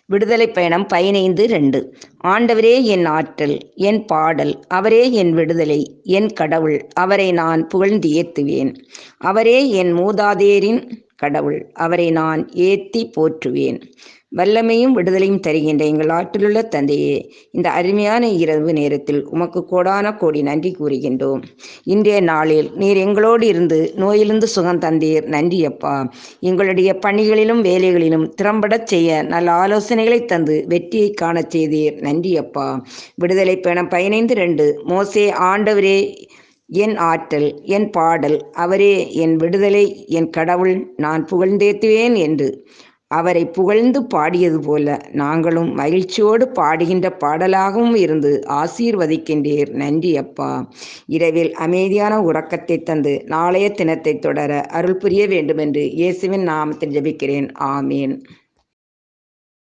விடுதலை பயணம் 15:2. ஆண்டவரே என் ஆற்றல், என் பாடல், அவரே என் விடுதலை, என் கடவுள், அவரை நான் புகழ்ந்து ஏத்துவேன். அவரே என் மூதாதையரின் கடவுள், அவரை நான் ஏத்தி போற்றுவேன். வல்லமையும் விடுதலையும் தருகின்ற எங்கள் ஆற்றலுள்ள தந்தையே, இந்த அருமையான இரவு நேரத்தில் உமக்கு கோடான கோடி நன்றி கூறுகின்றோம். இன்றைய நாளில் நீர் எங்களோடு இருந்து நோயிலிருந்து சுகம் தந்தீர். நன்றி அப்பா. எங்களுடைய பணிகளிலும் வேலைகளிலும் திறம்படச் செய்ய நல்ல ஆலோசனைகளை தந்து வெற்றியை காணச் செய்தீர். நன்றி அப்பா. விடுதலை பயணம் 15:2. மோசே, ஆண்டவரே என் ஆற்றல், என் பாடல், அவரே என் விடுதலை, என் கடவுள், நான் புகழ்ந்தேத்துவேன் என்று அவரை புகழ்ந்து பாடியது போல நாங்களும் மகிழ்ச்சியோடு பாடுகின்ற பாடலாகவும் இருந்து ஆசீர்வதிக்கின்றீர். நன்றி அப்பா. இரவில் அமைதியான உறக்கத்தை தந்து நாளைய தினத்தை தொடர அருள் புரிய வேண்டுமென்று இயேசுவின் நாமத்தில் ஜெபிக்கிறேன். ஆமீன்.